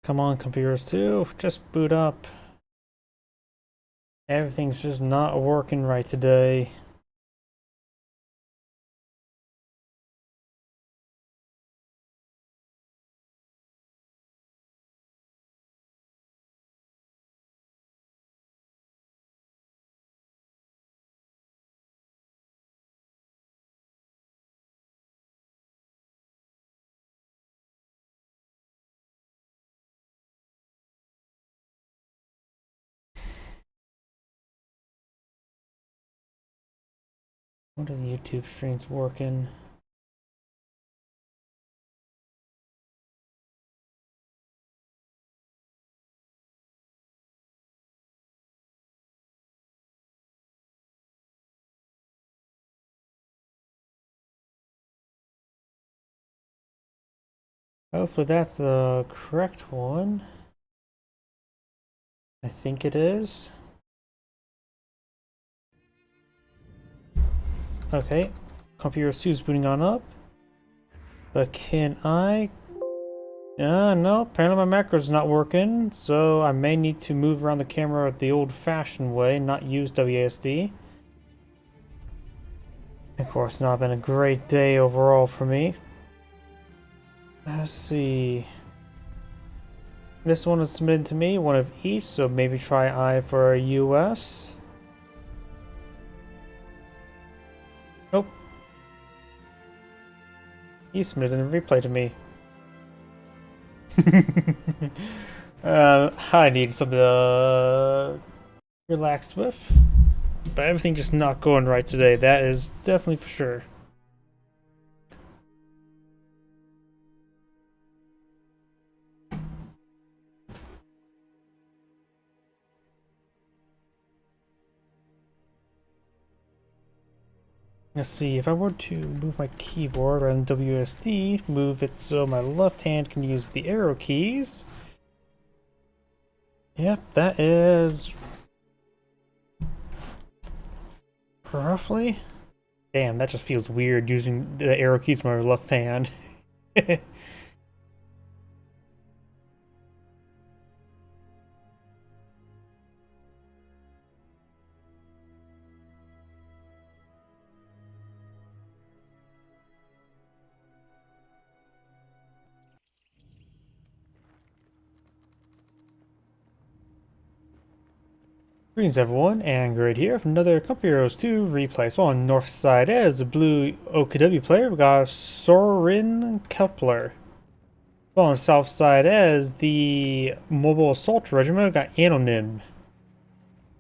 Come on, computers too. Just boot up. Everything's just not working right today. What are the YouTube streams working? Hopefully that's the correct one. I think it is. Okay, computer 2 is booting on up. But can I? No, apparently my macro's not working, so I may need to move around the camera the old-fashioned way, not use WASD. Of course, not been a great day overall for me. Let's see. This one is submitted to me, one of each, so maybe try I for US. Nope. He submitted a replay to me. I need something to relax with. But everything just not going right today, that is definitely for sure. Let's see, if I were to move my keyboard rather than WSD, move it so my left hand can use the arrow keys. Yep, that is roughly. Damn, that just feels weird using the arrow keys with my left hand. Greetings everyone, and Grid here from another Company Heroes 2 replay. So on the north side as a blue OKW player, we got Soren Kepler. Well, on the south side as the Mobile Assault Regiment, we got Anonym.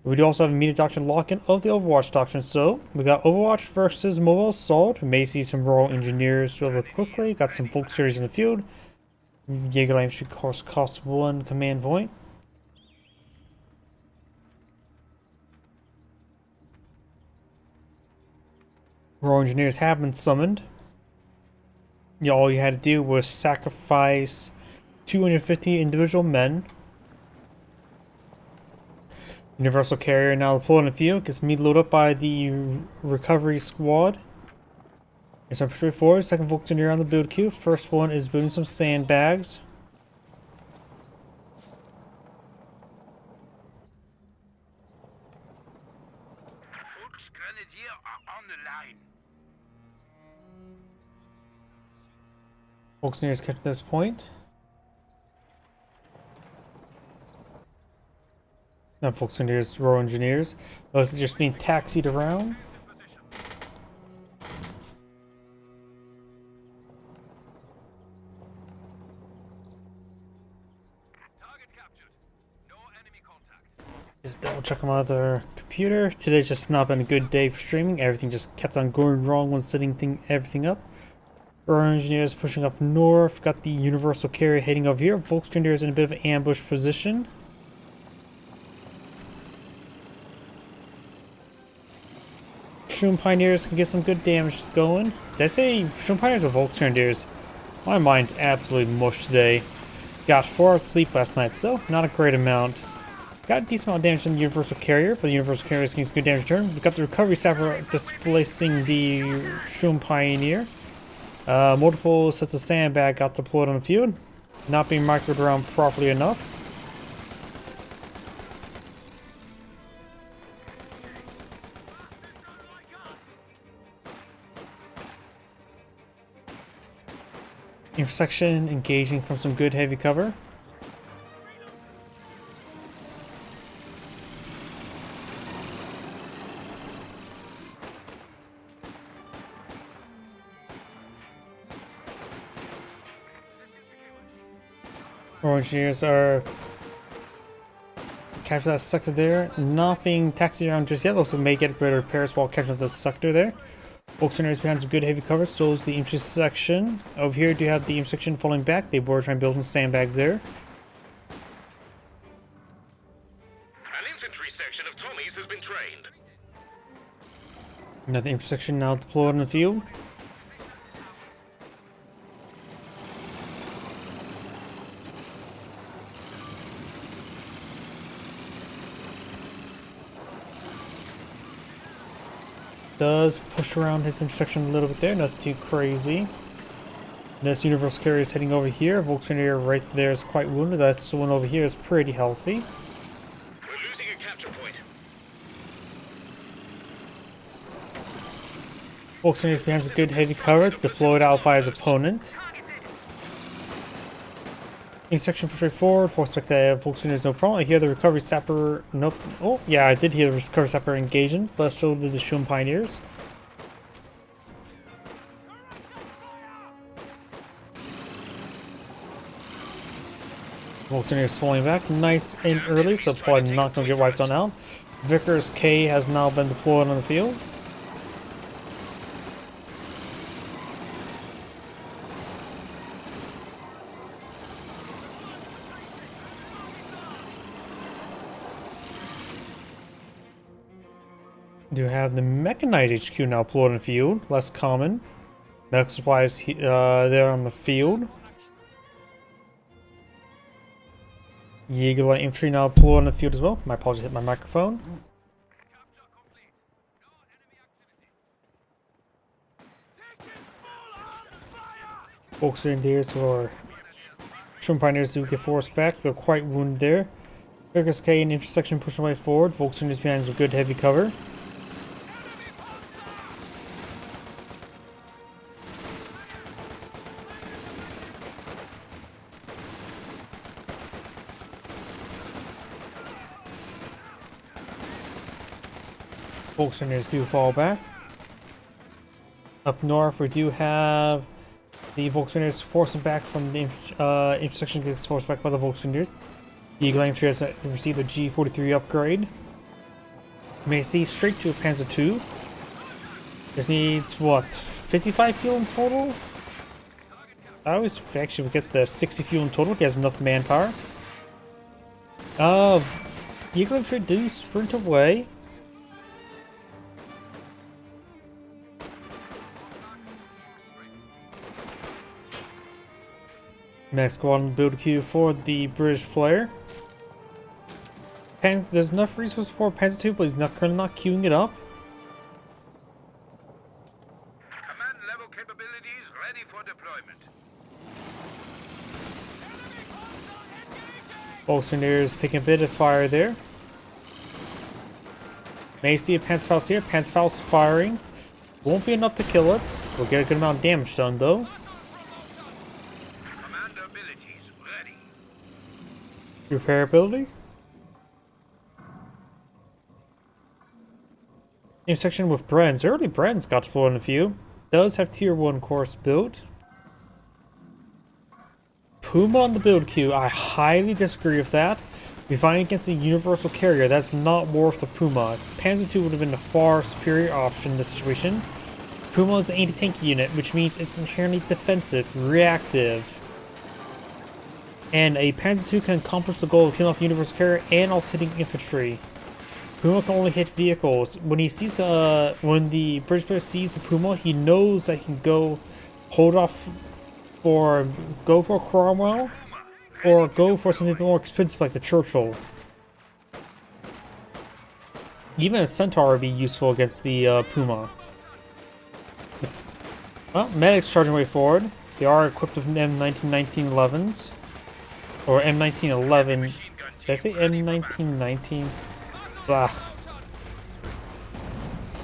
We do also have a immediate doctrine lock-in of the Overwatch doctrine, so we got Overwatch versus Mobile Assault. We may see some Royal Engineers really quickly, got some Folk series in the field. Jaeger Lamp should cost 1 command point. Royal Engineers have been summoned. All you had to do was sacrifice 250 individual men. Universal Carrier now deployed in the field, gets me loaded up by the recovery squad. It's pretty straightforward. Second Volunteer on the build queue. First one is building some sandbags. Volksgrenadier are on the line. Volksgrenadiers kept at this point. Not Volksgrenadiers, Royal Engineers. Those are just being taxied around. Target captured. No enemy contact. Just double check my other computer. Today's just not been a good day for streaming. Everything just kept on going wrong when setting everything up. Royal Engineers pushing up north. Got the Universal Carrier heading over here. Volksgrenadiers in a bit of an ambush position. Shroom Pioneers can get some good damage going. Did I say Shroom Pioneers or Volksgrenadiers? My mind's absolutely mush today. Got 4 hours sleep last night, so not a great amount. Got a decent amount of damage on the Universal Carrier, but the Universal Carrier is getting good damage return. We got the Recovery Sapper displacing the Shroom Pioneer. Multiple sets of sandbag got deployed on the field. not being microed around properly enough. Intersection engaging from some good heavy cover. Our engineers are capture that sector there, not being taxied around just yet. Also may get better repairs while capturing the sector there. Volkswagen behind some good heavy cover, so is the intersection. Over here, do you have the intersection falling back? They were trying to build some sandbags there. An infantry section of Tommies has been trained. Another intersection now deployed in the field. Does push around his intersection a little bit there, nothing too crazy. This universal carrier is heading over here. Volkswagen right there is quite wounded. This one over here is pretty healthy. We're losing a capture point. Volkswagen is behind some good heavy cover, deployed out by his opponent. Intersection push right forward, force back the Volkswagen is no problem. I hear the recovery sapper. Nope. Oh, yeah, I did hear the recovery sapper engaging, but so did the Shun Pioneers. Volkswagen is falling back nice and early, so probably not going to get wiped on out. Vickers K has now been deployed on the field. Do have the mechanized HQ now deployed in the field, less common. Medical supplies there on the field. Jaeger light infantry now deployed on the field as well. My apologies, hit my microphone. Capture complete. No enemy activity. Folks in there, so Shun Pioneers do get forced back. They're quite wounded there. Vickers K in intersection pushing way forward. Volkswagen is behind some good heavy cover. Volkswagen do fall back. Up north, we do have the Volkswagen forcing back from the intersection, gets forced back by the Volkswagen. The Eagle Infantry has received a G43 upgrade. You may see straight to a Panzer II. This needs what, 55 fuel in total? I always actually get the 60 fuel in total. He has enough manpower. Eagle Infantry do sprint away. Next squad build queue for the British player. There's enough resources for Panzer II, but he's currently not queuing it up. Command level capabilities ready for deployment. Volkswagen taking a bit of fire there. May see a Panzerfaust here. Panzerfaust firing. Won't be enough to kill it. We'll get a good amount of damage done though. Commander abilities ready. Repairability. Intersection with Bren's. Early Bren's got deployed in a few. Does have tier 1 course built. Puma on the build queue. I highly disagree with that. We're fighting against a universal carrier. That's not worth the Puma. Panzer II would have been a far superior option in this situation. Puma is an anti-tank unit, which means it's inherently defensive, reactive. And a Panzer II can accomplish the goal of killing off the universal carrier and also hitting infantry. Puma can only hit vehicles. When he sees when the British player sees the Puma, he knows that he can go hold off or go for a Cromwell or go for something more expensive like the Churchill. Even a Centaur would be useful against the Puma. Well, medics charging way forward. They are equipped with M191911s. Or M1911. Did I say M1919? Blah.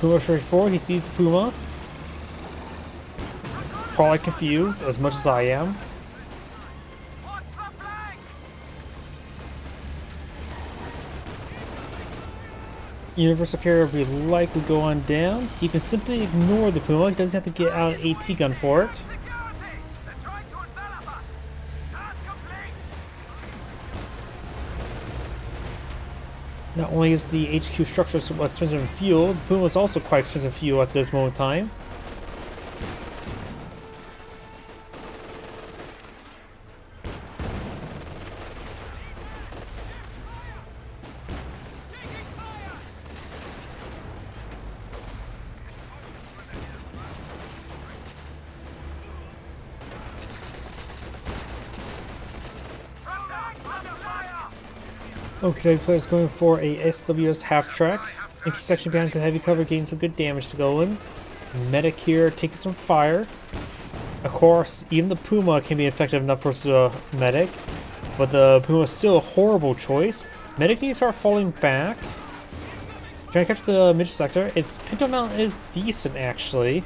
Puma 34, he sees Puma. Probably confused as much as I am. Universal Carrier will be likely go on down. He can simply ignore the Puma. He doesn't have to get out an AT gun for it. Not only is the HQ structure so expensive in fuel, the Puma is also quite expensive fuel at this moment in time. Okay, players going for a SWS half track. Intersection behind some heavy cover, getting some good damage to go in. Medic here taking some fire. Of course, even the Puma can be effective enough versus a medic, but the Puma is still a horrible choice. Medic needs to start falling back. Trying to capture the mid sector. Its Pinto Mount is decent actually.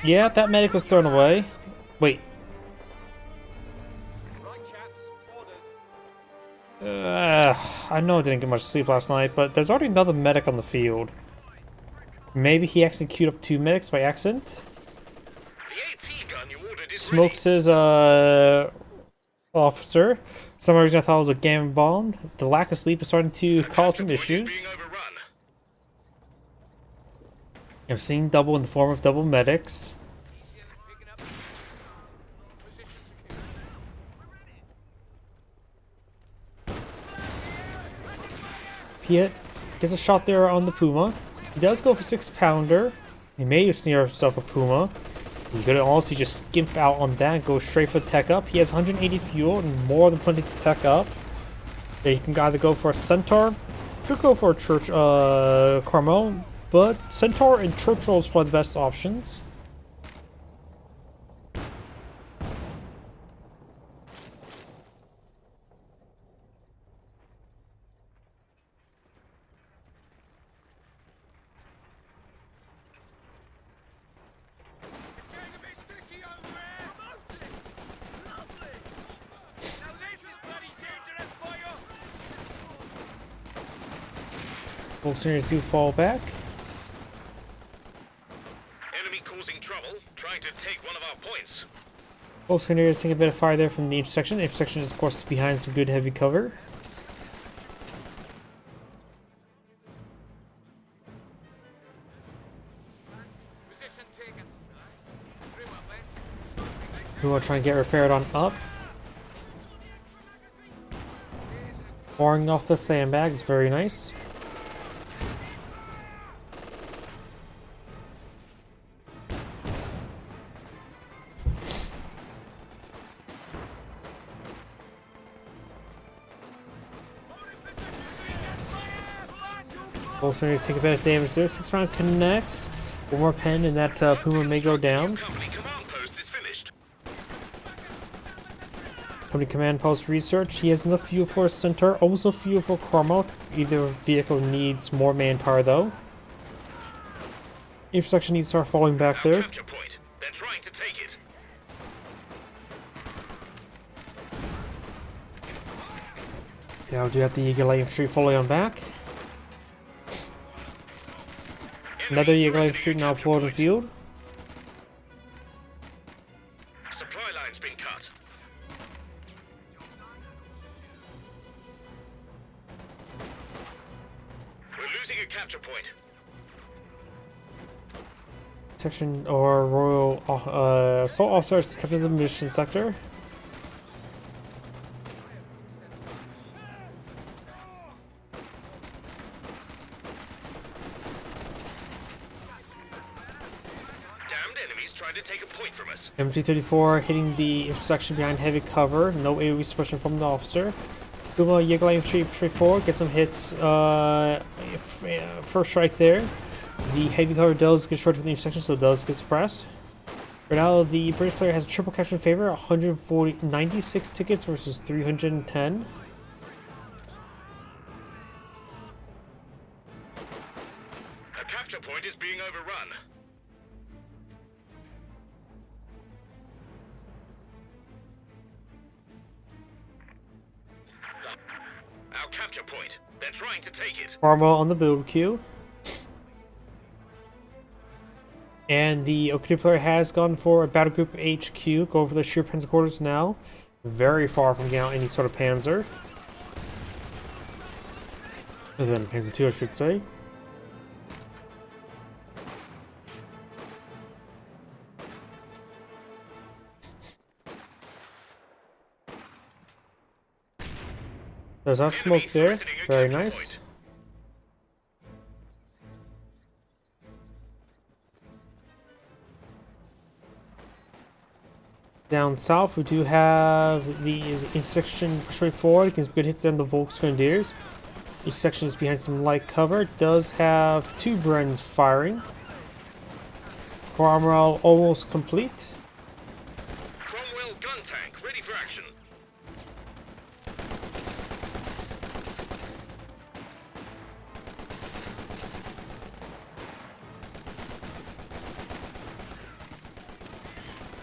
Yeah, that medic was thrown away. Wait. I know I didn't get much sleep last night, but there's already another medic on the field. Maybe he actually queued up 2 medics by accident. Smokes his officer. Some reason I thought it was a gamma bomb. The lack of sleep is starting to cause some issues. I'm seeing double in the form of double medics. Piet gets a shot there on the Puma. He does go for 6-pounder. He may snare himself a Puma. He could also just skimp out on that and go straight for tech up. He has 180 fuel and more than plenty to tech up. Then you can either go for a Centaur, could go for a Church Carmel, but Centaur and Churchill is probably the best options. Both seniors do fall back. Enemy causing trouble, trying to take one of our points. Both seniors take a bit of fire there from the intersection. The intersection is, of course, behind some good heavy cover. We will try and get repaired on up. Pouring off the sandbags, very nice. Both sides take a bit of damage there. 6-round connects. One more pen and that Puma may go down. Company command post research. He has enough fuel for a Centaur, almost enough fuel for Carmel. Either vehicle needs more manpower though. Intersection needs to start falling back there. They're trying to take it. Yeah, we'll do have the Eagle Infantry fully on back. Another Eagle Infantry now pulled in the field. Supply line's been cut. We're losing a capture point. Section or Royal Assault Officers captured the mission sector. To take a point from us. MG34 hitting the intersection behind heavy cover. No AoE suppression from the officer. Puma Yeagle Infantry 34 get some hits. First strike there. The heavy cover does get short with the intersection, so it does get suppressed. For now, the British player has a triple capture in favor, 96 tickets versus 310. A capture point is being overrun. Our capture point. They're trying to take it. Cromwell on the build queue. And the OKW player has gone for a battle group HQ, going for the sheer panzer quarters now. Very far from getting out any sort of panzer. Other than panzer 2, I should say. There's our smoke there. Very nice. Down south, we do have these intersection pushing forward. Getting some good hits there on the Volksgrenadiers. Each section is behind some light cover. It does have 2 Brens firing. Cromwell almost complete. Cromwell gun tank ready for action.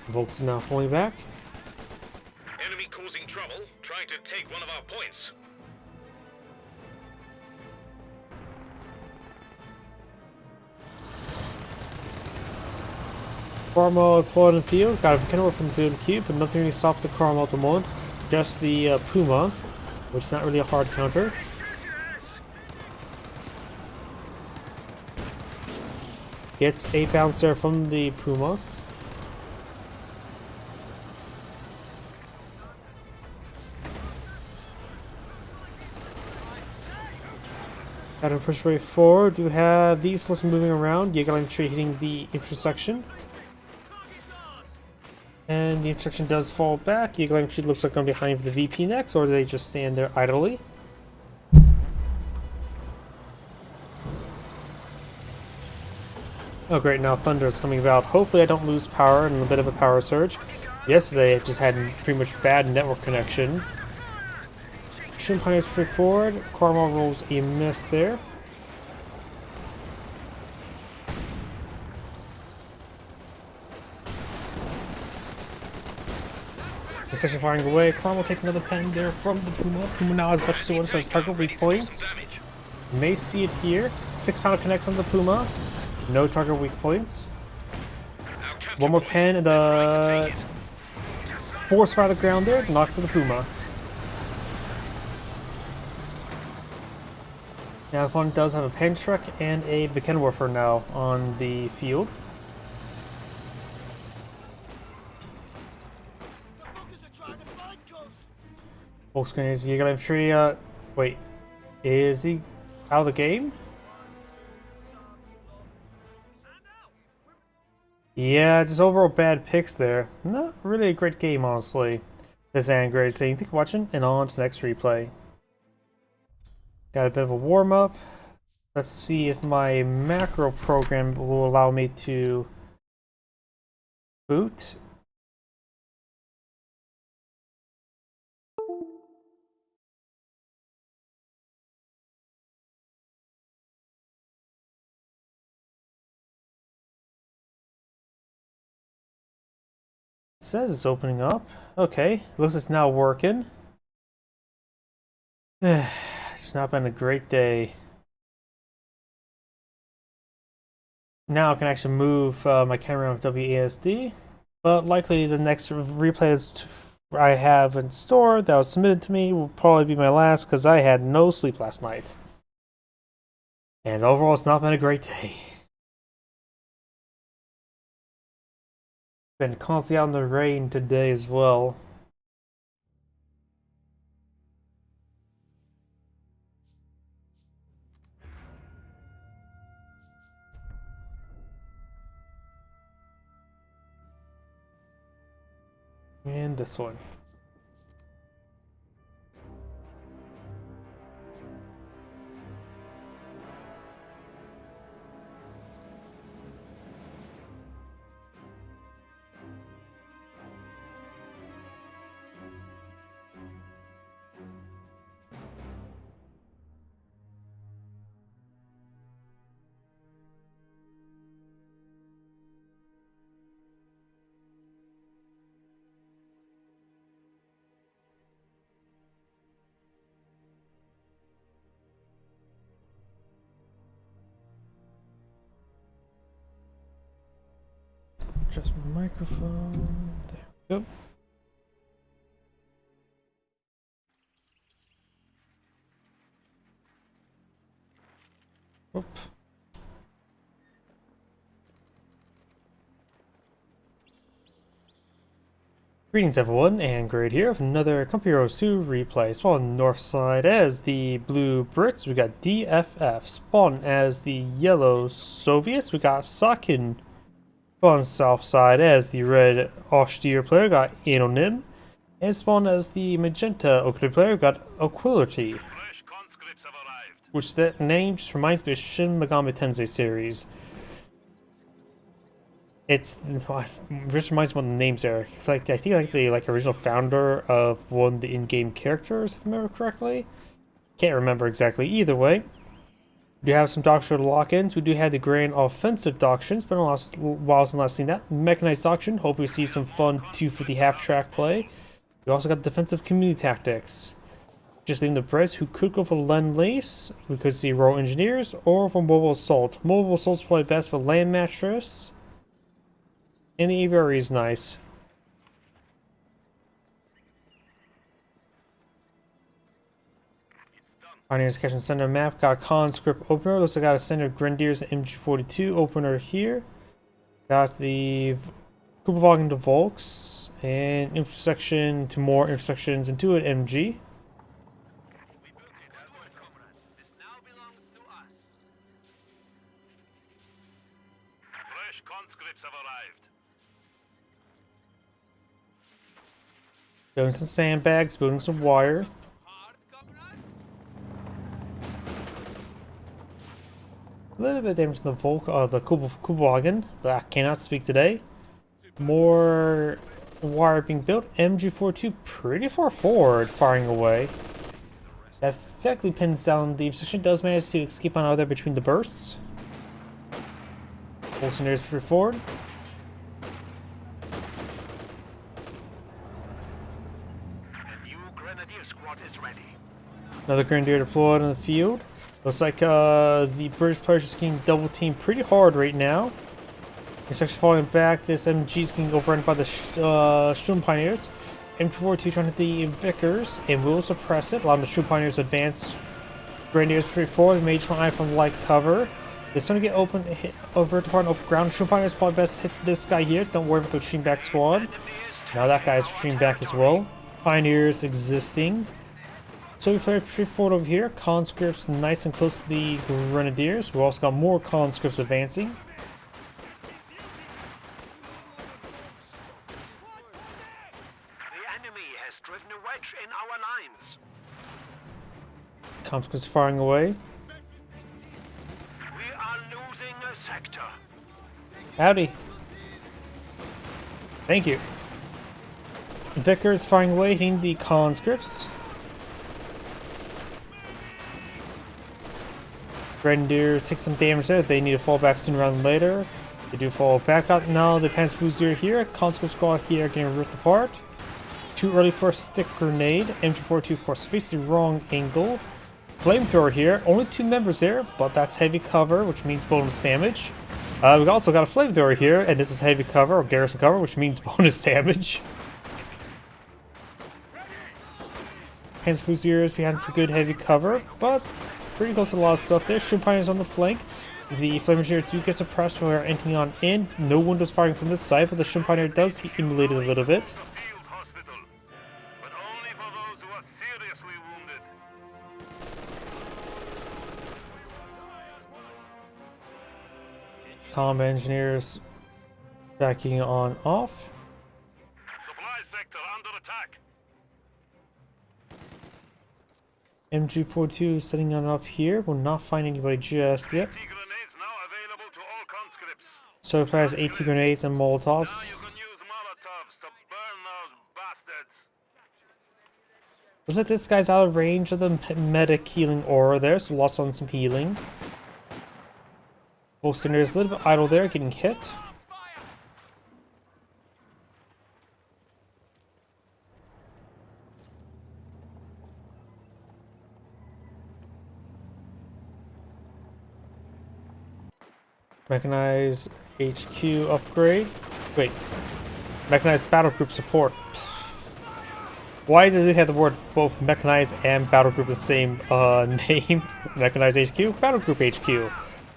Volks are now pulling back. Enemy causing trouble, trying to take one of our points. Cromwell deployed in the field. Got a Kenworth from the field cube, but nothing really stopped the Cromwell at the moment. Just the Puma, which is not really a hard counter. Gets a bouncer from the Puma. Got to push way forward. Do have these forces moving around. Jaeger infantry hitting the intersection. And the intersection does fall back. Jaeger infantry looks like going behind the VP next, or do they just stand there idly? Oh great, now Thunder is coming about. Hopefully I don't lose power and a bit of a power surge. Yesterday it just had pretty much bad network connection. Shun Pioneers straight forward. Cromwell rolls a miss there. The section firing away. Cromwell takes another pen there from the Puma. Puma now has much to so his target weak points. May see it here. 6 pounder connects on the Puma. No target weak points. One more pen and the force fire the ground there. Knocks to the Puma. Now the opponent does have a pen truck and a Kenworth now on the field. Volksgrenadiers, Jaeger infantry. Wait, is he out of the game? Yeah, just overall bad picks there. Not really a great game, honestly. This is Grade saying thank you for watching, and on to the next replay. Got a bit of a warm up. Let's see if my macro program will allow me to boot. It says it's opening up. Okay, looks it's now working. It's not been a great day. Now I can actually move my camera on WASD, but likely the next replay I have in store that was submitted to me will probably be my last because I had no sleep last night. And overall, it's not been a great day. Been constantly out in the rain today as well. And this one. Adjust my microphone. There we go. Whoop. Greetings everyone, and Great here with another Company Heroes 2 replay. Spawn on the north side as the blue Brits, we got DFF. Spawn as the yellow Soviets, we got Sakin. Spawn on the south side as the red Austere player, we got Anonym. And spawn as the magenta Oakley player, we got Aquility. Which that name just reminds me of Shin Megami Tensei series. It just reminds me what the names are. It's like I think like the original founder of one of the in-game characters, if I remember correctly. Can't remember exactly. Either way, we do have some doctrine to lock in. So we do have the grand offensive doctrines. Been a while since I've seen that. Mechanized doctrine. Hope we see some fun 250 half-track play. We also got defensive community tactics. Just leaving the Brits who could go for Lend-Lease. We could see Royal Engineers or for Mobile Assault. Mobile Assault's probably best for Land Mattress. And the aviary is nice. Pioneers catching center map. Got a conscript opener. Looks like I got a center Grenadiers MG42 opener here. Got the Kupavagen to Volks. And intersection to more intersections into an MG. Fresh conscripts have arrived. Building some sandbags, building some wire. A little bit of damage to the Kubwagen, but I cannot speak today. More wire being built. MG42 pretty far forward, firing away. That effectively pins down the section. Does manage to escape on out there between the bursts. Bolsonaires pretty forward. Another Grenadier deployed on the field. Looks like the British players are getting double teamed pretty hard right now. It's actually falling back. This MG is getting overrun by the Sturm Pioneers. MG42 trying to hit the Vickers and will suppress it, allowing the Sturm Pioneers to advance. Grenadiers pretty forward. Mage eye from light cover. They're starting to get open, hit over to part open ground. Sturm Pioneers probably best hit this guy here. Don't worry about the retreating back squad. Now that guy's retreating back as well. Pioneers existing. So we play pretty forward over here. Conscripts nice and close to the Grenadiers. We also got more conscripts advancing. The enemy has driven a wedge in our lines. Conscripts firing away. We are losing a sector. Howdy. Thank you. Vickers firing away, hitting the conscripts. Grenadiers take some damage there. They need to fall back sooner rather than later. They do fall back out. Now the Panzer Fusilier here. Conscript squad here getting ripped apart. Too early for a stick grenade. MG42 of course face the wrong angle. Flamethrower here. Only 2 members there, but that's heavy cover, which means bonus damage. We've also got a flamethrower here, and this is heavy cover or garrison cover, which means bonus damage. Panzer Fusiliers behind some good heavy cover, but pretty close to a lot of stuff there. Sturm Pioneers on the flank. The Flame Engineers do get suppressed when we are entering on in. No windows firing from this side, but the Sturm Pioneer does get immolated a little bit. Combat Engineers backing on off. Supply sector under attack. MG42 setting on up here. Will not find anybody just yet. AT grenades now available to all conscripts. So it has AT grenades and Molotovs. Now you can use Molotovs to burn those bastards. Looks like this guy's out of range of the medic healing aura there, so lost on some healing. Volksgunner is a little bit idle there, getting hit. Mechanize HQ upgrade. Wait. Mechanized battle group support. Why do they have the word both mechanized and battle group the same name? Mechanized HQ, battle group HQ.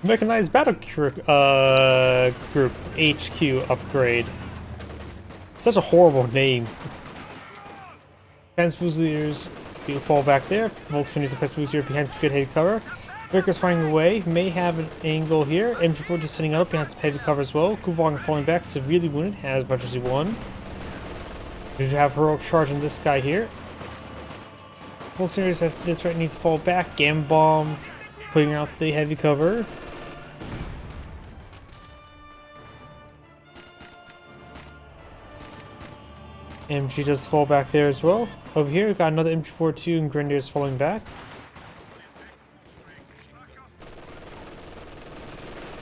Mechanized battle group HQ upgrade. Such a horrible name. Defense Fusiliers fall back there. Volkswagen needs a Defense Fusilier behind some good heavy cover. Vickers firing away. May have an angle here. MG4 setting up behind some heavy cover as well. Kuvalgen falling back, severely wounded. Has virtually won. We have heroic charge on this guy here. Volkswagen at this right needs to fall back. Gam bomb clearing out the heavy cover. MG does fall back there as well. Over here, we've got another MG42 and Grenadiers falling back.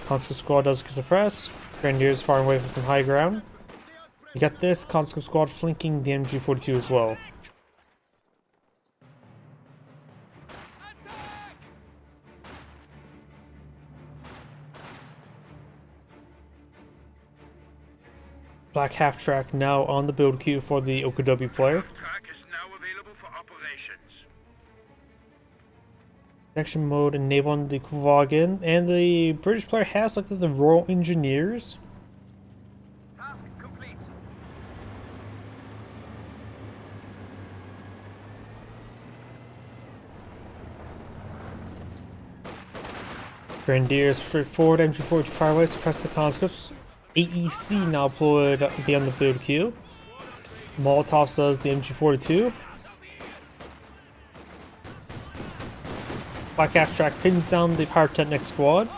Conscript Squad does suppress. Grenadiers far away from some high ground. You got this Conscript Squad flanking the MG42 as well. Black half track now on the build queue for the OKW player. Track is now available for operations. Action mode enabled on the Kuvalgen, and the British player has selected the Royal Engineers. Task complete. Grenadiers straightforward, MG42 fireaway, suppress the conscripts. AEC now deployed beyond the build queue. Molotov does the MG42. Black half track pins down the pyrotechnic squad.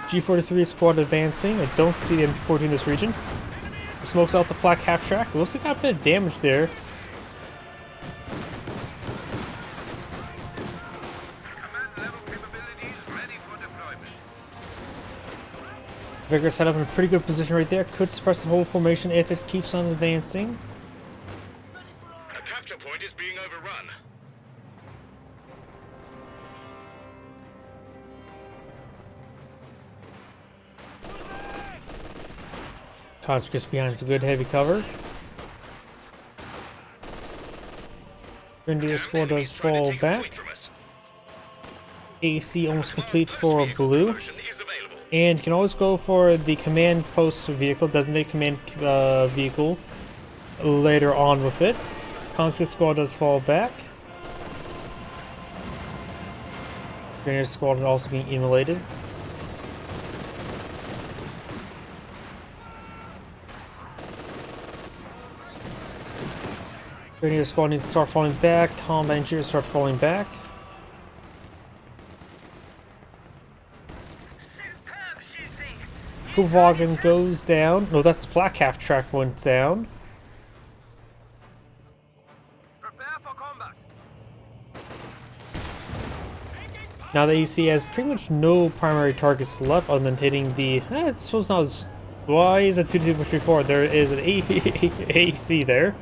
G43 squad advancing. I don't see the MG42 in this region. He smokes out the flak half track. It looks like got a bit of damage there. Command level capabilities ready for deployment. Vigor set up in a pretty good position right there. Could suppress the whole formation if it keeps on advancing. A capture point is being overrun. Conscripts behind some good heavy cover. Grenadier squad does fall back. AC almost complete for blue. And you can always go for the command post vehicle, designated command vehicle later on with it. Conscript squad does fall back. Grenadier squad also being immolated. Grenadier squad needs to start falling back. Combat engineers start falling back. Kuvalgen goes down. No, that's the flak half track went down. Prepare for combat. Now the AC has pretty much no primary targets left other than hitting the. I suppose not as. Why is it 2-2-3-4? There is an AC there.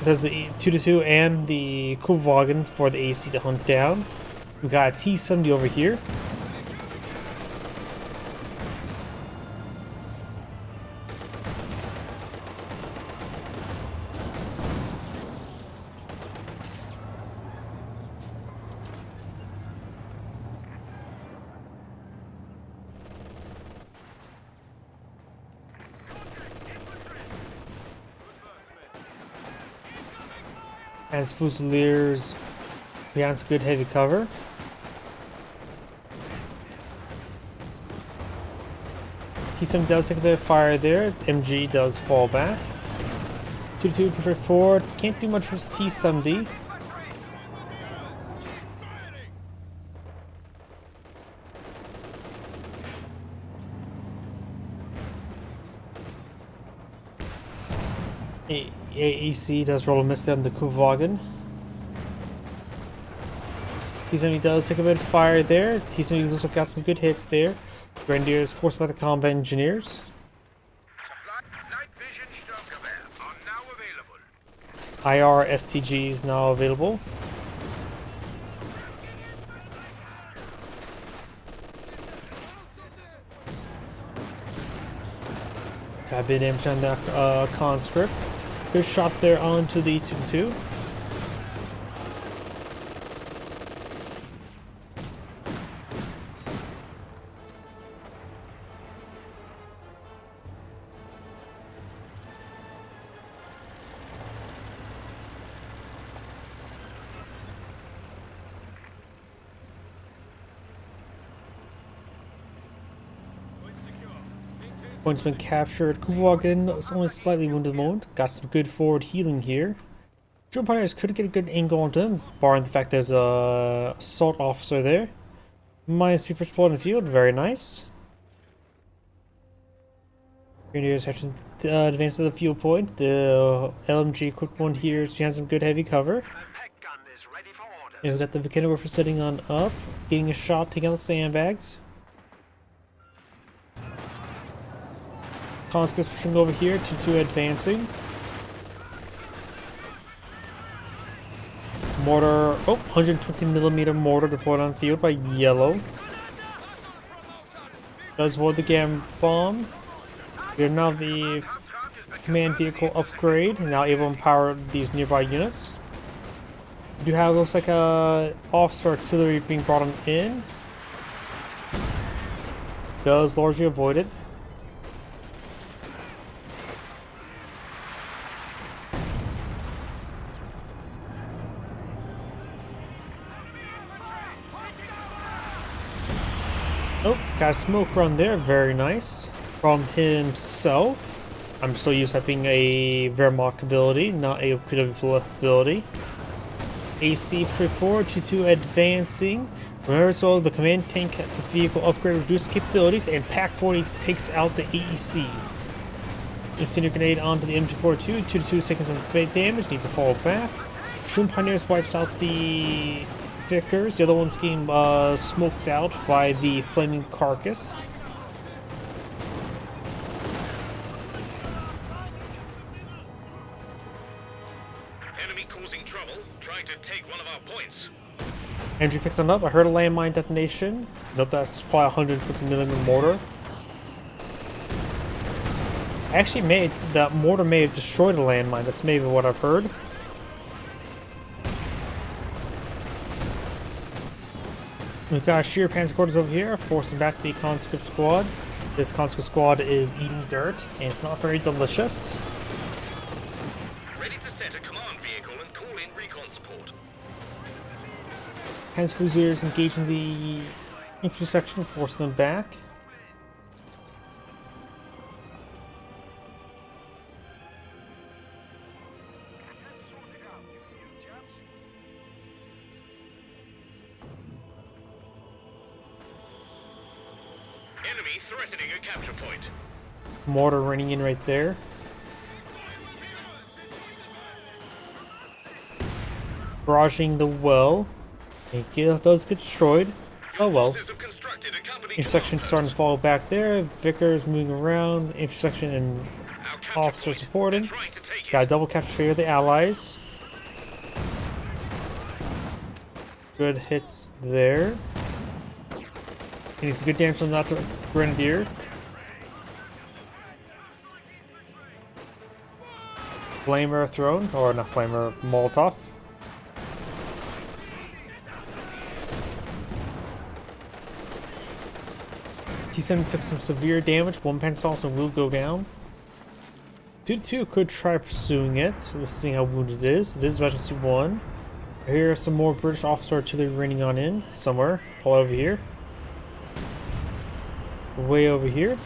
There's the 2-2 and the Kuvalgen for the AC to hunt down. We got a T-70 over here. As Fusiliers behind some good heavy cover. T-70 does take a bit of fire there. MG does fall back. 2-2 push right forward. Can't do much for T-70. AEC does roll a miss down the Kuvalgen. T-70 does take a bit of fire there. T-70 looks like got some good hits there. Grenadiers forced by the combat engineers. Night vision Sturmgewehr are now available. IR STGs now available. A bit damage on that conscript. Good shot there onto the 2-2. Point's been captured. Kuwagen is only slightly wounded at the moment. Got some good forward healing here. German pioneers could get a good angle onto him, barring the fact there's a assault officer there. -3 for support in the field, very nice. Grenadiers have to advance to the fuel point. The LMG equipped one here has some good heavy cover. And we've got the Vickenworth sitting on up, getting a shot, taking out the sandbags. Conscripts pushing over here, 2-2 advancing. Mortar, 120mm mortar deployed on the field by yellow. Does avoid the gam bomb. We have now the command vehicle upgrade, now able to empower these nearby units. We do have, looks like a officer artillery being brought on in. Does largely avoid it. Oh, got a smoke run there, very nice. From himself. I'm still used to being a Wehrmacht ability, not a OKW ability. AC push forward, 2-2 advancing. Remember as well, the command tank vehicle upgrade reduced capabilities, and Pack 40 takes out the AEC. Incendiary grenade onto the MG42, 2-2 taking some big damage, needs to fall back. Shroom Pioneers wipes out the Vickers, the other one's getting smoked out by the flaming carcass. Enemy causing trouble, trying to take one of our points. Andrew picks one up. I heard a landmine detonation. Nope, that's probably 150mm mortar. Actually, that mortar may have destroyed a landmine. That's maybe what I've heard. We've got sheer panzer quarters over here, forcing back the conscript squad. This conscript squad is eating dirt, and it's not very delicious. Ready to set a command vehicle and call in recon support. Panzer Fusiliers engaging the infantry section, forcing them back. Enemy threatening a capture point. Mortar running in right there. Barraging the well. It does get destroyed. Oh well. Intersection starting to fall back there. Vickers moving around. Intersection and officer supporting. Got a double capture for the allies. Good hits there. Getting some good damage on that Grenadier. Flamer thrown, or not Flamer, Molotov. T-70 took some severe damage. One Panzer also will go down. 2-2 could try pursuing it. We'll see how wounded it is. It is Emergency 1. Here are some more British officer artillery raining on in somewhere. Pull over here. Way over here.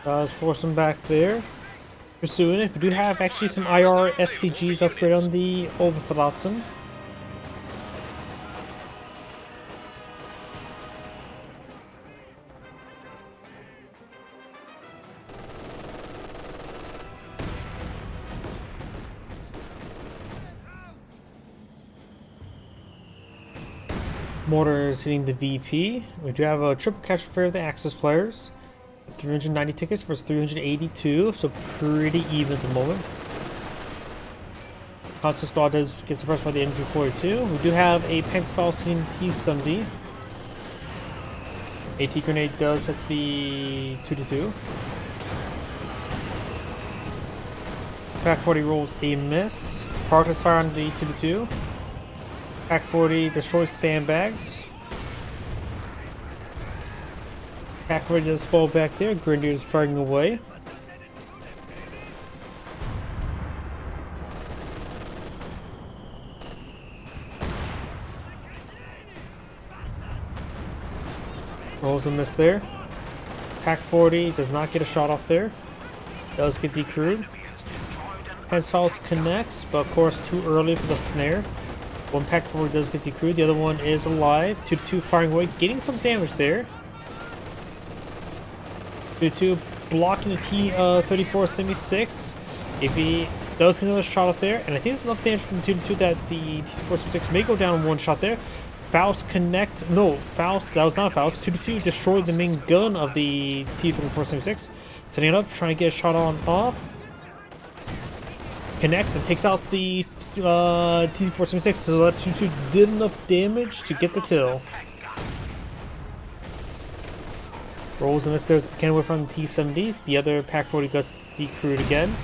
Let's force them back there. Pursuing it. We do have actually some IR SCGs upgrade on the Oberstratzen. Mortars hitting the VP. We do have a triple capture fair of the Axis players. 390 tickets versus 382, so pretty even at the moment. Constant Squad does get suppressed by the MG42. We do have a Panzerfaust hitting the T-70. AT grenade does hit the 2-2. Pack 40 rolls a miss. Progress fire on the 2-2. Pack 40 destroys sandbags. Pack 40 does fall back there. Grenadiers firing away. Rolls a miss there. Pack 40 does not get a shot off there. Does get decrewed. Panzerfaust connects, but of course too early for the snare. One Pack 40 does get decrewed. The other one is alive. 2-2 firing away, getting some damage there. 2-2 blocking the T-34 Semi-6. If he does get another shot off there, and I think it's enough damage from 2-2 that the T-34 Semi-6 may go down in one shot there. Faust connect. No, Faust. That was not Faust. 2-2 destroyed the main gun of the T-34 Semi-6. Setting it up, trying to get a shot on off. Connects and takes out the T-34 Semi-6. So that 2-2 did enough damage to get the kill. Rolls a miss there. Cannon whip from the T-70. The other Pack 40 gets decrewed again.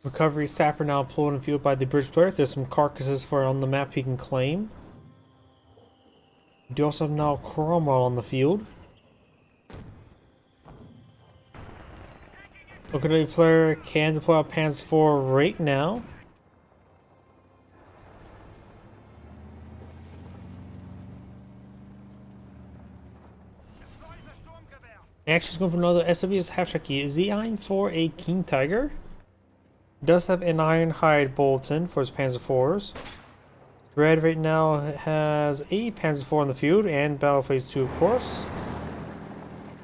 Recovery sapper now pulled and fueled by the bridge player. There's some carcasses for on the map he can claim. We do also have now Cromwell on the field. Local player can deploy out Panzer 4 right now. Actually, he's going for another SW's half-track key. Is he eyeing for a King Tiger? Does have an iron hide bulletin for his Panzer IVs. Red right now has a Panzer IV on the field and Battle Phase 2, of course.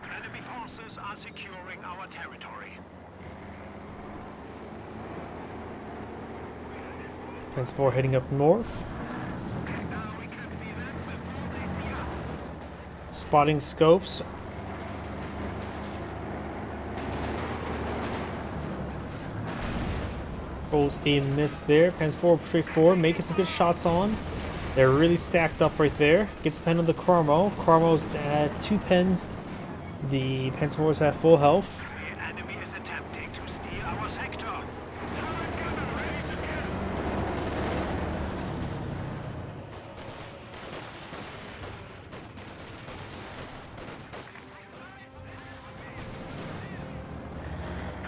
Enemy forces are securing our territory. Panzer IV heading up north. Now we can see them before they see us. Spotting scopes. Rolls a miss there. Panzer IV straight forward, making some good shots on. They're really stacked up right there. Gets a pen on the Cromwell. Cromwell's at 2 pens. The Panzer IV is at full health. The enemy is attempting to steal our sector. Turret gunner ready to kill.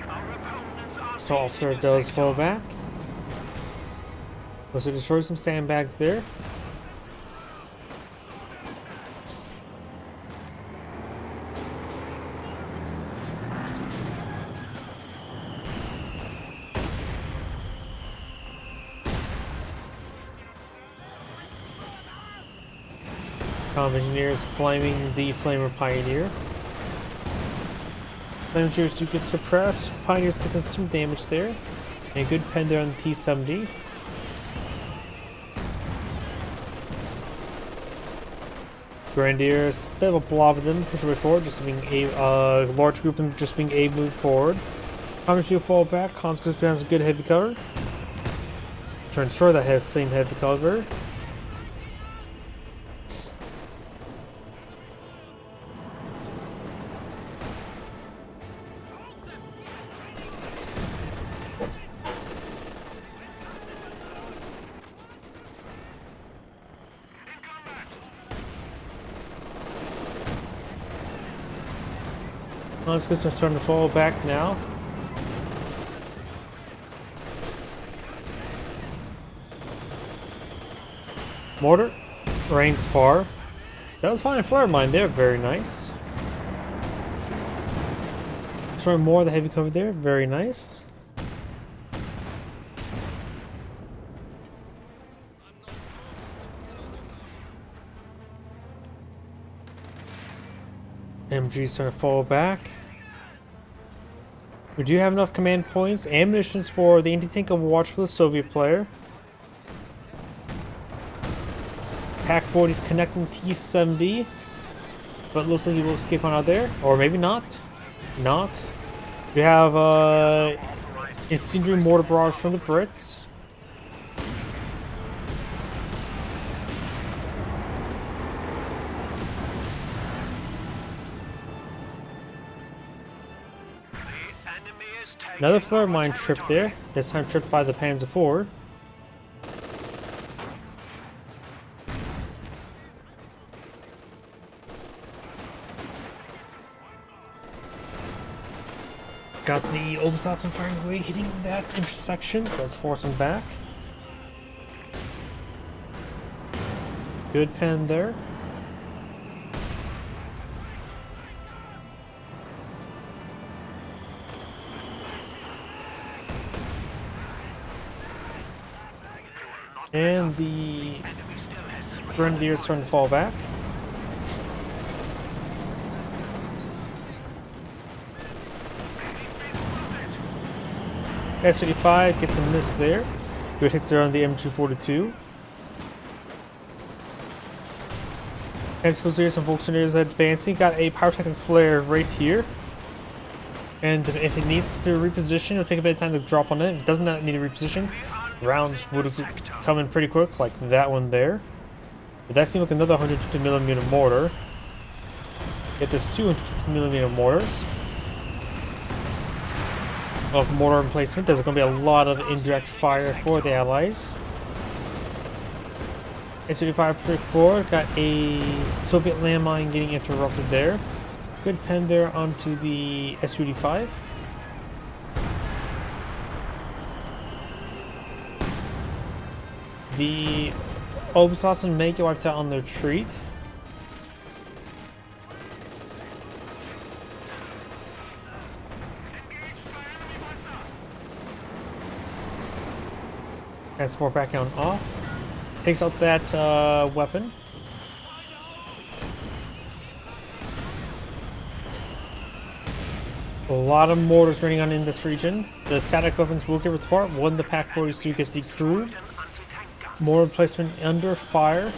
Our opponents are So officer seizing the does sector. fall back. Also destroy some sandbags there. Comm engineers flaming the Flamer Pioneer. Flame engineers do get suppressed. Pioneers taking some damage there. And a good pen there on the T-70. Grenadiers, a bit of a blob of them, push away forward, just being a large group of them just being able to move forward. Commons do fall back, Conscripts has a good heavy cover. Trying to destroy that same heavy cover. Conscripts are starting to fall back now. Mortar rains far. That was fine. Flare mine there, very nice. Destroying more of the heavy cover there. Very nice. MG's trying to fall back. We do have enough command points and missions for the anti-tank Overwatch for the Soviet player. Pack 40 is connecting T-70, but looks like he will escape on out there, or maybe not. We have incendiary mortar barrage from the Brits. Another flare mine trip there, this time tripped by the Panzer IV. Got the Obersatzen firing away, hitting that intersection. Let's force him back. Good pen there. And the Grenadiers starting to fall back. S-35 gets a miss there. Good hits there on the M242. Fusiliers and Volkswagens advancing. Got a pyrotechnic flare right here. And if it needs to reposition, it'll take a bit of time to drop on it. If it does not need a reposition, rounds would come in pretty quick, like that one there. But that seems like another 150mm mortar. Get this 250mm mortars. Of mortar emplacement. There's going to be a lot of indirect fire for the Allies. S-35-4 got a Soviet landmine getting interrupted there. Good pen there onto the S-35. The Obersatzen may get wiped out on their retreat. Transport back on off. Takes out that weapon. A lot of mortars running on in this region. The static weapons will get ripped apart when the Pack 42 gets decrewed. Mortar placement under fire.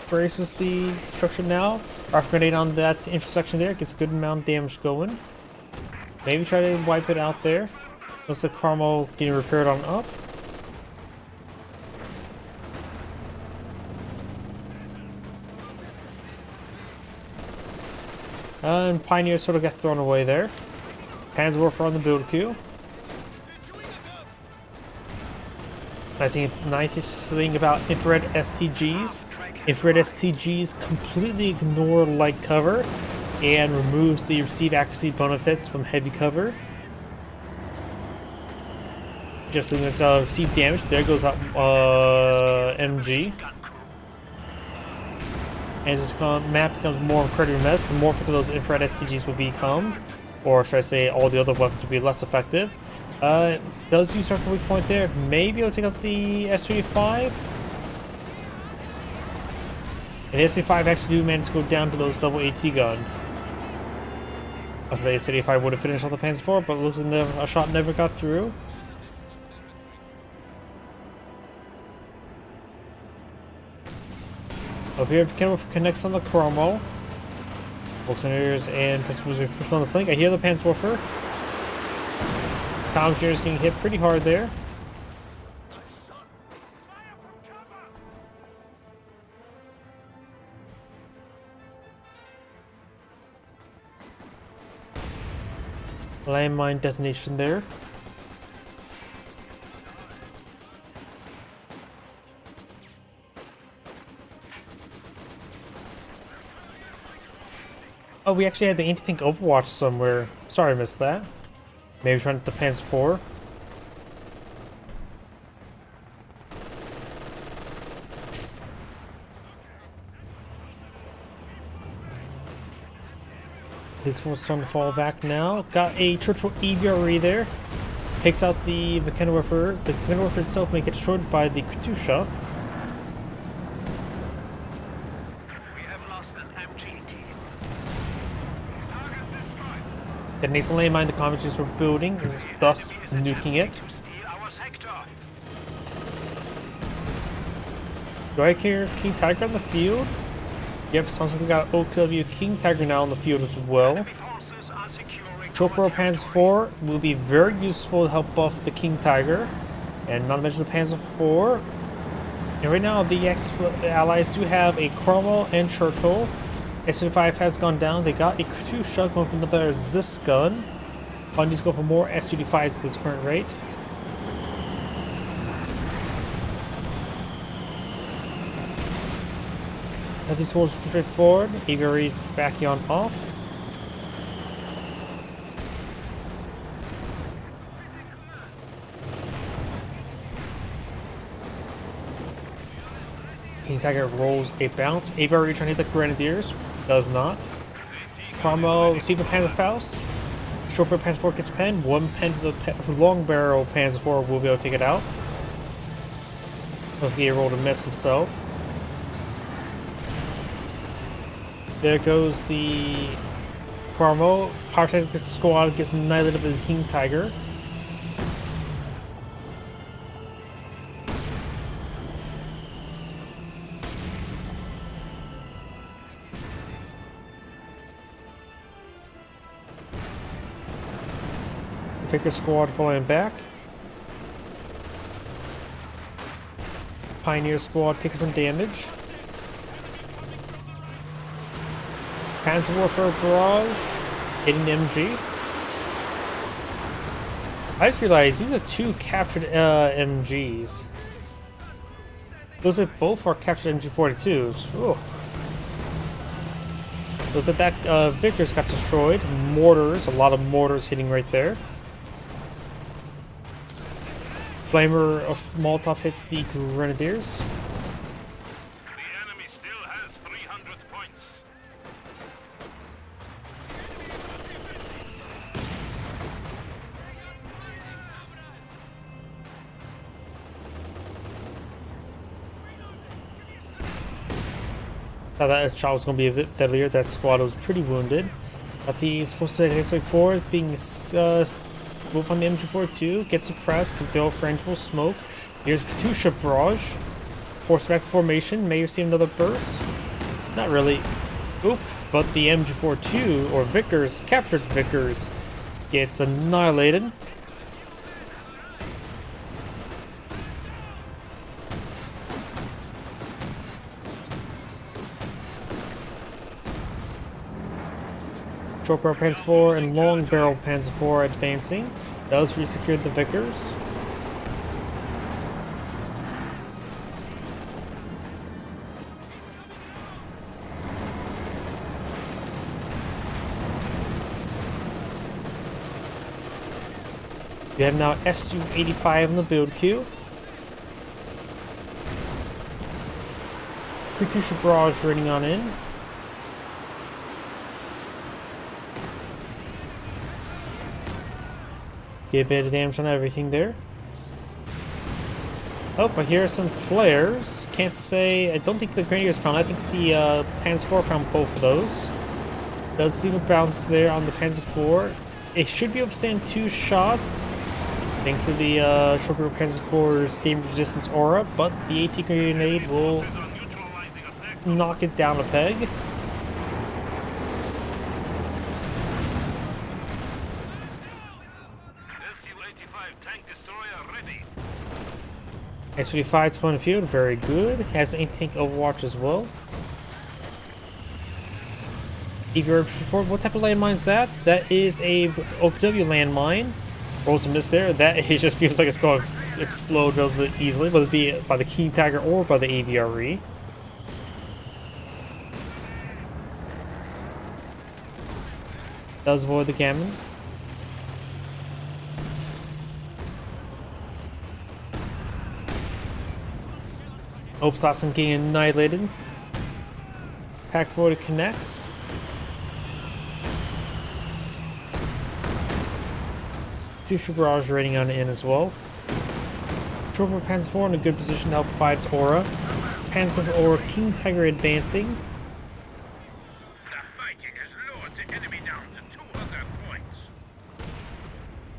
Braces the structure now. Rifle grenade on that intersection there. Gets a good amount of damage going. Maybe try to wipe it out there. Looks like Carmel getting repaired on up. And Pioneer sort of got thrown away there. Panzerwerfer on the build queue. I think the nice thing about infrared STGs. Infrared STGs completely ignore light cover and removes the receive accuracy benefits from heavy cover. Just leaving us receive damage. There goes up MG. And as this map becomes more incredibly mess, the more effective those infrared STGs will become. Or should I say, all the other weapons will be less effective. Does use circle weak point there. Maybe it'll take out the S-35. And the S-35 actually do manage to go down to those double AT gun. Okay, the S-85 would have finished off the Panzer IV, but it looks like a shot never got through. Up here, Kenworth connects on the Chromo. Volkswagens and Pistol pushing on the flank. I hear the Panzerwerfer. Tom Shearer's getting hit pretty hard there. Landmine detonation there. Oh, we actually had the anti-tank Overwatch somewhere. Sorry I missed that. Maybe trying to the Panzer IV. This one's starting to fall back now. Got a Churchill EVRE there. Takes out the Vickenwerfer. The Vickenwerfer itself may get destroyed by the Katusha. We have lost an MG team. Target destroyed. The nasal landmine the communists were building, thus nuking it. To steal our sector. Do I hear King Tiger on the field? Yep, sounds like we got OKW King Tiger now on the field as well. Enemy forces are securing Chopro Panzer IV will be very useful to help buff the King Tiger. And not to mention the Panzer IV. And right now the Allies do have a Cromwell and Churchill. S-35 has gone down. They got a Katusha going for another Zis gun. Probably needs to go for more S-35s at this current rate. Nothing towards straight forward. AVRE is backing on off. King Tiger rolls a bounce. AVRE trying to hit the Grenadiers. Does not. Cromwell receiving Panzer Faust. Short barrel Panzer IV gets a pen. One pen to the long barrel Panzer IV will be able to take it out. Let's get a roll to miss himself. There goes the Cromwell. Pyrotechnic squad gets annihilated by the King Tiger. Vicker squad falling back. Pioneer squad taking some damage. Panzer Warfare Barrage hitting the MG. I just realized these are two captured MGs. Looks like both are captured MG42s. Oh. Looks like that Vickers got destroyed. Mortars, a lot of mortars hitting right there. Flamer of Molotov hits the Grenadiers. The enemy still has 300 points. Thought that shot was going to be a bit deadlier. That squad was pretty wounded. But these forces heading its way forward, being move on the MG42, get suppressed, can throw frangible smoke. Here's Katusha Barrage. Force back formation, may receive another burst. Not really. Oop. But the MG42, or Vickers, captured Vickers, gets annihilated. Short barrel Panzer IV and long barrel Panzer IV advancing. Does resecure the Vickers. We have now Su-85 in the build queue. Katusha Barrage running on in. Get a bit of damage on everything there. Oh, I hear some flares. Can't say. I don't think the Grenadiers found. I think the Panzer IV found both of those. Does leave a bounce there on the Panzer IV. It should be able to stand 2 shots, thanks to the short barrel Panzer IV's damage resistance aura. But the AT grenade will knock it down a peg. Su-85 to point of field, very good. Has anti-tank overwatch as well. EVR, what type of landmine is that? That is a OKW landmine. Rolls a miss there. That it just feels like it's going to explode relatively easily, whether it be by the King Tiger or by the AVRE. Does avoid the Gammon. Obsassin getting annihilated. Pack Void connects. Katusha barrage rating on in as well. Trooper Panzer IV in a good position to help provide its aura. Panzer or King Tiger advancing. The fighting has lured the enemy down to 200 points.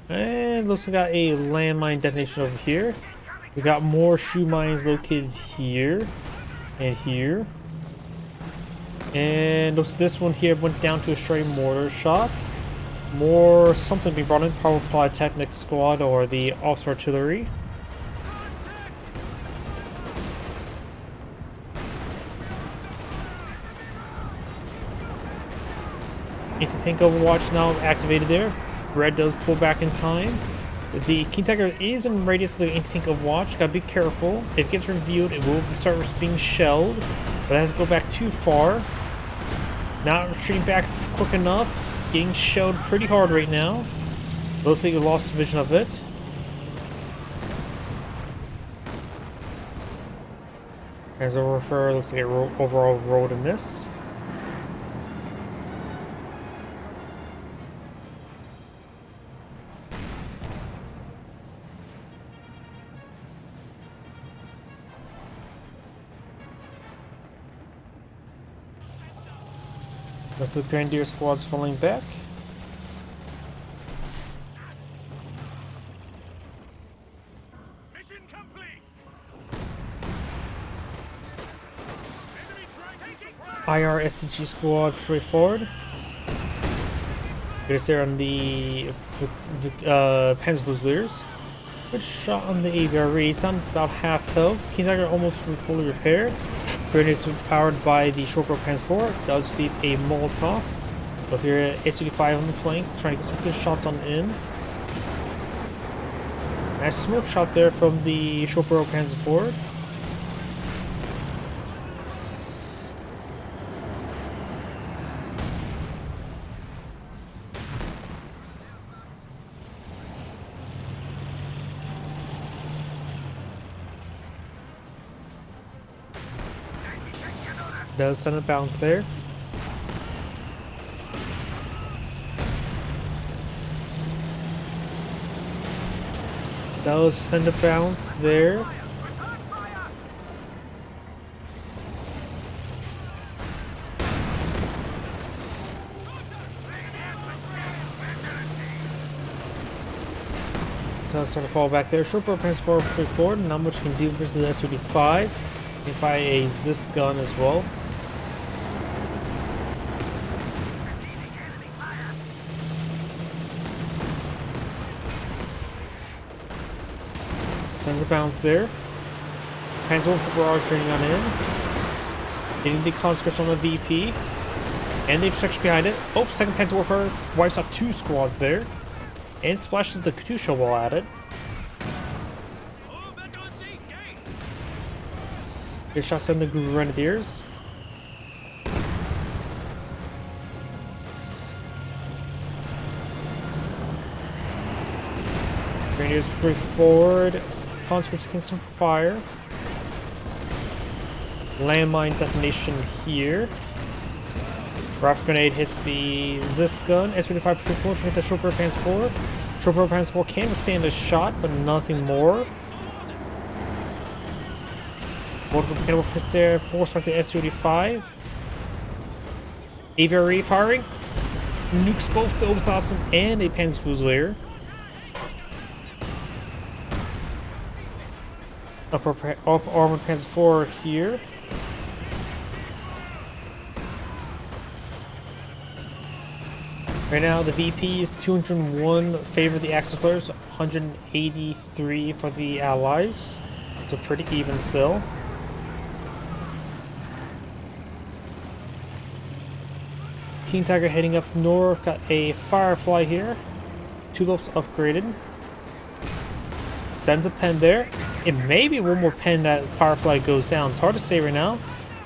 And looks like we got a landmine detonation over here. We got more shoe mines located here and here. And looks like this one here went down to a stray mortar shot. More something being brought in, Power Polytechnic Squad or the Officer Artillery. Anti-tank overwatch now activated there. Red does pull back in time. The King Tiger is in radius of the anti-tank overwatch. Gotta be careful. If it gets revealed, it will start being shelled. But I have to go back too far. Not retreating back quick enough. Getting shelled pretty hard right now. Looks like you lost vision of it. As a refer, looks like it overall rolled a miss. That's the Grenadier squad's falling back. Mission complete. IR SCG squad straightforward. Good there on the Panzer Fusiliers. Good shot on the AVRE. He's on about half health. King Tiger almost fully repaired. Grenadiers powered by the Shortbow Panzer IV. Does receive a Molotov. But here S-35 on the flank, trying to get some good shots on in. Nice smoke shot there from the Shortbow Panzer IV. Does send a bounce there. Does send a bounce there. Does sort of fall back there. Shortbow Panzer IV pretty forward. Not much you can do versus the S-35. If by a Zis gun as well. Sends a bounce there. Panzer IV barrage training on in. Getting the conscripts on the VP. And they've stretched behind it. Oh, second Panzer Warfare wipes out 2 squads there. And splashes the Katusha while at it. Good shots on the Grenadiers. Grenadiers pretty forward. Conscripts can some fire. Landmine detonation here. Rifle grenade hits the Zis gun. S-35 pretty forward to hit the Shortbow Panzer IV. Shortbow Panzer IV can withstand a shot, but nothing more. Multiple cannibal fits there, forced by the S-35. AVRE firing. Nukes both the Obersassen and a Panzer Fusilier. Upper armored Panzer IV here. Right now, the VP is 201 favor the Axis players, 183 for the Allies. So pretty even still. King Tiger heading up north, got a Firefly here. Tulips upgraded. Sends a pen there. It may be one more pen that Firefly goes down. It's hard to say right now.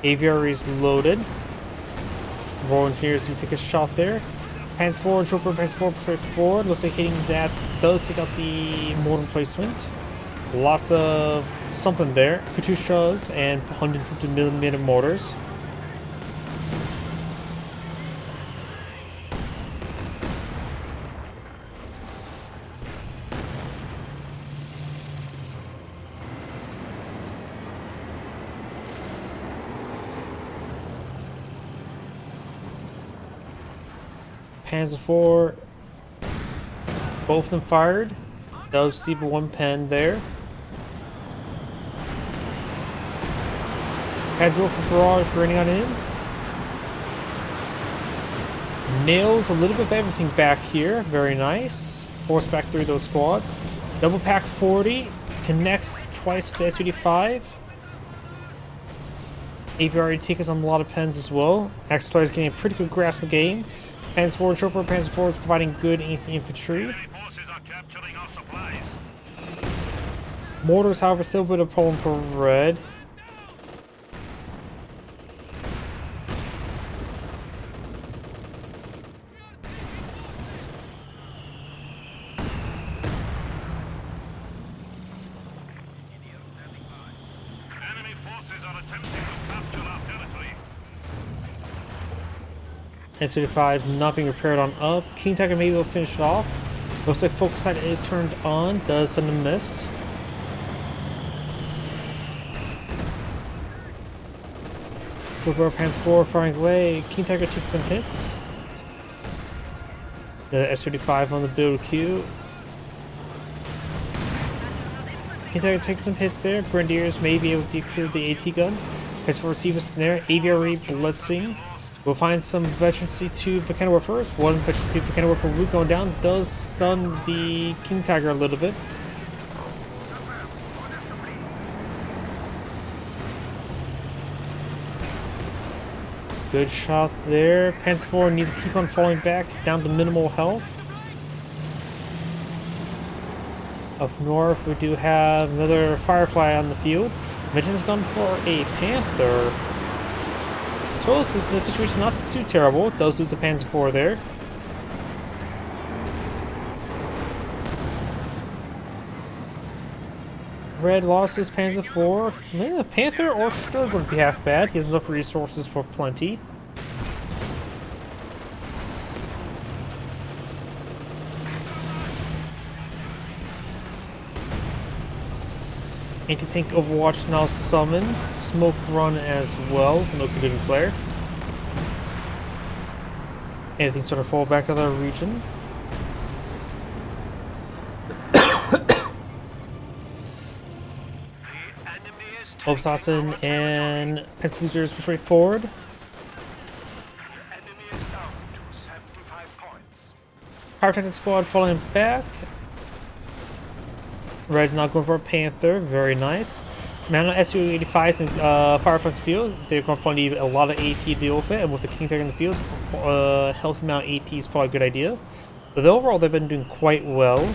AVR is loaded. Royal Engineers can take a shot there. Panzer forward, Shortbow Panzer IV straight forward. Looks like hitting that does take out the mortar placement. Lots of something there. Katyushas and 150mm mortars. Panzer IV. Both of them fired. Does receive one pen there. Panzer IV barrage raining on in. Nails a little bit of everything back here. Very nice. Force back through those squads. Double pack 40. Connects twice with the SUD-5. AVR takes on a lot of pens as well. Axe player is getting a pretty good grasp of the game. Panzer IV Chopper, Panzer IV is providing good anti-infantry. Mortars, however, still a bit of a problem for red. SUD-5 not being repaired on up. King Tiger maybe will finish it off. Looks like focus sight is turned on. Does send a miss. Cobra Panzer IV firing away. King Tiger takes some hits. The SUD-5 on the build queue. King Tiger takes some hits there. Grenadiers may be able to decrew the AT gun. Heads for receive a snare. AVRE blitzing. We'll find some veterancy to Volcano War first. One veterancy to Volcano War for Root going down. Does stun the King Tiger a little bit. Good shot there. Panzer IV needs to keep on falling back down to minimal health. Up north, we do have another Firefly on the field. Mitchell's gone for a Panther. I suppose the situation's not too terrible. It does lose the Panzer IV there. Red lost his Panzer IV. Yeah, Panther or Sturg wouldn't be half bad. He has enough resources for plenty. Anti-tank Overwatch now summon. Smoke run as well from the Kudugan player. Anything sort of fall back out of the region. Obsassin and Pensacola push right forward. Pyrotechnic squad falling back. Red's not going for a Panther. Very nice. Man on SU-85s and Fireflies in the field. They're going to probably need a lot of AT to deal with it. And with the King Tiger in the field, healthy amount of AT is probably a good idea. But overall, they've been doing quite well.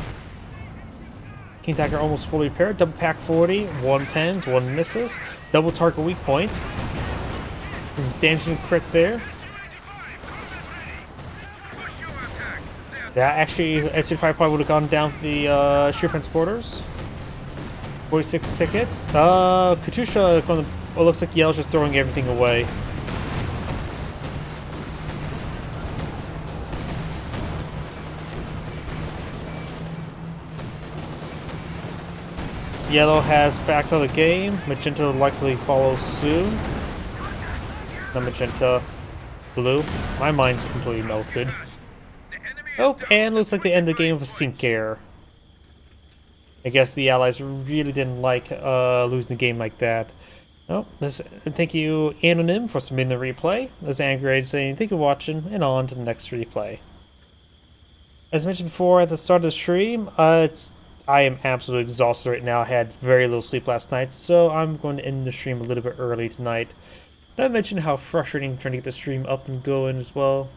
King Tiger almost fully repaired. Double pack 40. One pens, one misses. Double target weak point. Damaging crit there. That actually, SU-5 probably would have gone down for the sheer transporters. 46 tickets. Katusha, it looks like Yell's just throwing everything away. Yellow has backed out of the game. Magenta will likely follow soon. Not Magenta. Blue. My mind's completely melted. Oh, and looks like they end the game with a sink air. I guess the allies really didn't like losing the game like that. Oh, thank you, Anonym, for submitting the replay. This is Angry saying thank you for watching, and on to the next replay. As mentioned before at the start of the stream, I am absolutely exhausted right now. I had very little sleep last night, so I'm going to end the stream a little bit early tonight. I mentioned how frustrating trying to get the stream up and going as well.